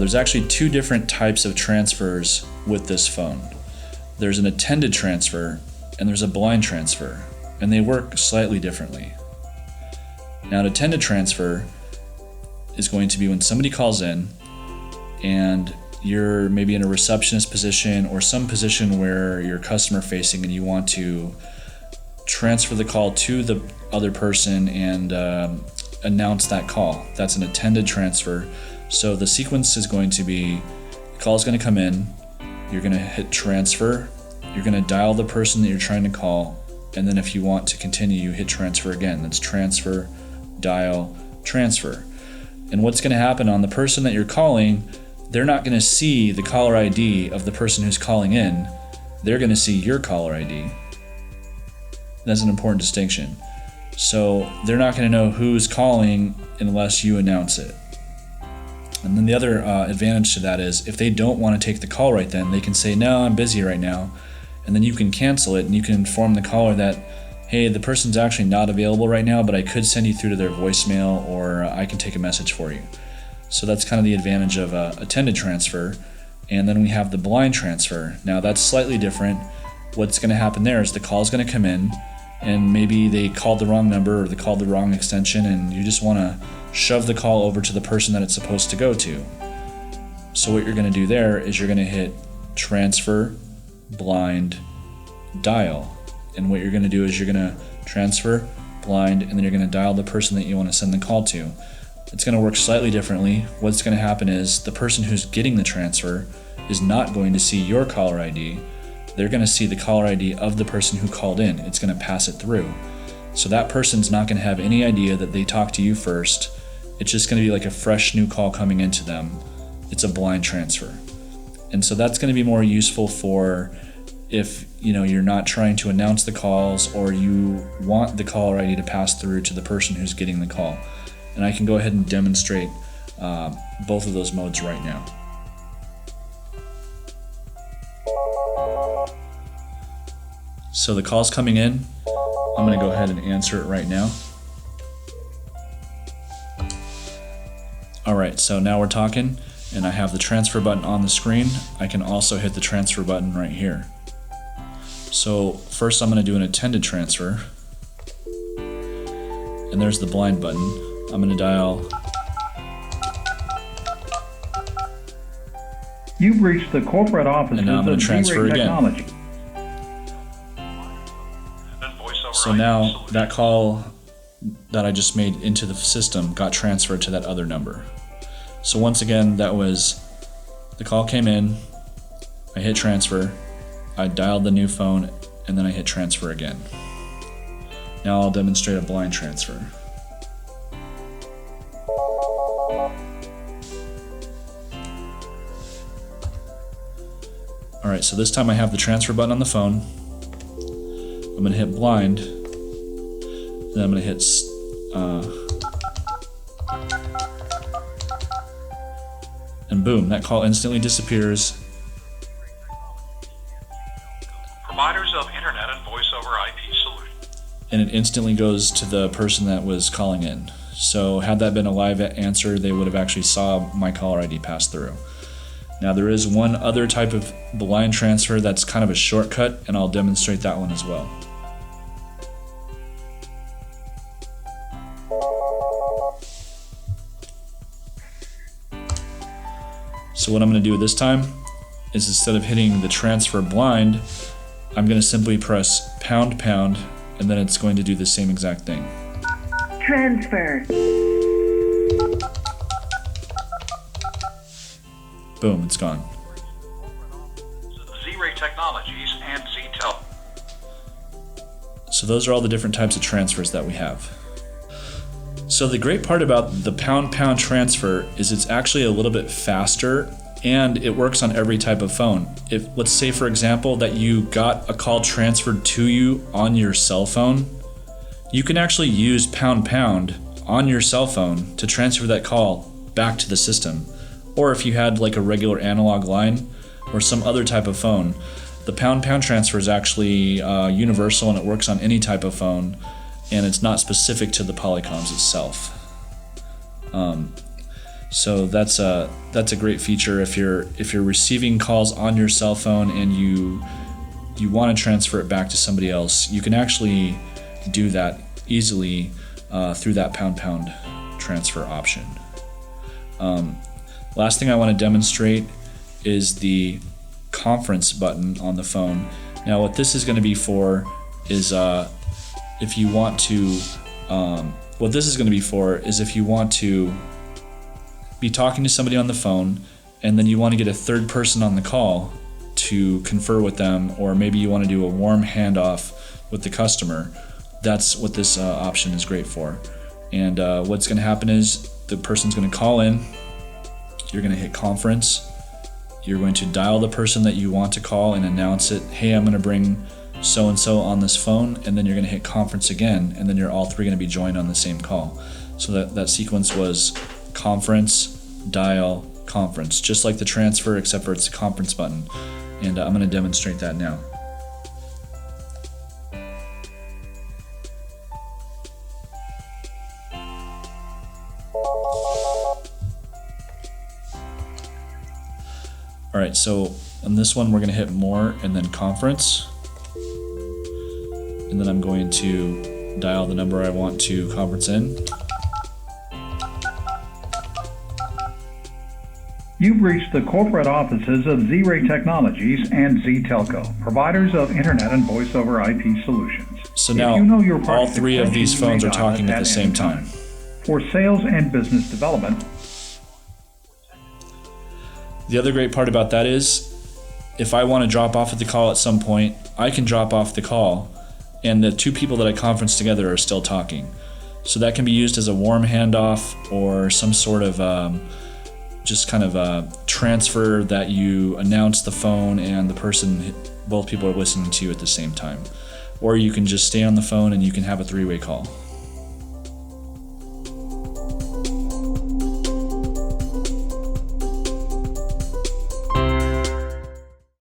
there's actually two different types of transfers with this phone. There's an attended transfer and there's a blind transfer, and they work slightly differently. Now, an attended transfer is going to be when somebody calls in and you're maybe in a receptionist position or some position where you're customer facing and you want to transfer the call to the other person and announce that call. That's an attended transfer. So the sequence is going to be, the call is going to come in, you're going to hit transfer, you're going to dial the person that you're trying to call, and then if you want to continue, you hit transfer again. That's transfer, dial, transfer. And what's going to happen on the person that you're calling, they're not going to see the caller ID of the person who's calling in. They're going to see your caller ID. That's an important distinction. So they're not going to know who's calling unless you announce it. And then the other advantage to that is if they don't want to take the call right then, they can say, no, I'm busy right now. And then you can cancel it and you can inform the caller that, hey, the person's actually not available right now, but I could send you through to their voicemail, or I can take a message for you. So that's kind of the advantage of attended transfer. And then we have the blind transfer. Now that's slightly different. What's going to happen there is the call is going to come in, and maybe they called the wrong number or they called the wrong extension, and you just want to shove the call over to the person that it's supposed to go to. So what you're going to do there is you're going to hit transfer, blind, dial. And what you're going to do is you're going to transfer, blind, and then you're going to dial the person that you want to send the call to. It's going to work slightly differently. What's going to happen is the person who's getting the transfer is not going to see your caller ID. They're going to see the caller ID of the person who called in. It's going to pass it through. So that person's not going to have any idea that they talked to you first. It's just going to be like a fresh new call coming into them. It's a blind transfer. And so that's going to be more useful for if you're not trying to announce the calls or you want the caller ID to pass through to the person who's getting the call. And I can go ahead and demonstrate both of those modes right now. So the call's coming in. I'm going to go ahead and answer it right now. Alright, so now we're talking and I have the transfer button on the screen. I can also hit the transfer button right here. So first I'm going to do an attended transfer. And there's the blind button. I'm going to dial. You've reached the corporate offices and now I'm going to transfer again. So now that call that I just made into the system got transferred to that other number. So once again, that was the call came in, I hit transfer, I dialed the new phone, and then I hit transfer again. Now I'll demonstrate a blind transfer. Alright, so this time I have the transfer button on the phone. I'm going to hit blind, then I'm going to hit and boom, that call instantly disappears. Providers of Internet and Voice over IP solutions. And it instantly goes to the person that was calling in. So had that been a live answer, they would have actually saw my caller ID pass through. Now there is one other type of blind transfer that's kind of a shortcut, and I'll demonstrate that one as well. So what I'm going to do this time is instead of hitting the transfer blind, I'm going to simply press pound pound, and then it's going to do the same exact thing. Transfer. Boom, it's gone. Z-Ray Technologies and ZTelco. So those are all the different types of transfers that we have. So the great part about the pound pound transfer is it's actually a little bit faster and it works on every type of phone. If let's say for example that you got a call transferred to you on your cell phone, you can actually use pound pound on your cell phone to transfer that call back to the system. Or if you had like a regular analog line or some other type of phone, the pound pound transfer is actually universal and it works on any type of phone, and it's not specific to the Polycoms itself. So that's a great feature if you're receiving calls on your cell phone and you want to transfer it back to somebody else. You can actually do that easily through that pound transfer option. Last thing I want to demonstrate is the conference button on the phone. Now what this is going to be for is if you want to be talking to somebody on the phone and then you want to get a third person on the call to confer with them, or maybe you want to do a warm handoff with the customer. That's what this option is great for. And what's going to happen is the person's going to call in, you're going to hit conference, you're going to dial the person that you want to call and announce it, hey, I'm going to bring so-and-so on this phone, and then you're going to hit conference again, and then you're all three going to be joined on the same call. So that sequence was conference, dial, conference, just like the transfer, except for it's a conference button. And I'm going to demonstrate that now. All right, so on this one, we're going to hit more and then conference. And then I'm going to dial the number I want to conference in. You've reached the corporate offices of Z-Ray Technologies and ZTelco, providers of Internet and Voice over IP solutions. So If now you know your all party's three of these extension, you phones may are dial talking it at the same any time. For sales and business development, The other great part about that is if I want to drop off at the call at some point, I can drop off the call and the two people that I conference together are still talking. So that can be used as a warm handoff or some sort of just kind of a transfer that you announce the phone and the person, both people are listening to you at the same time. Or you can just stay on the phone and you can have a three-way call.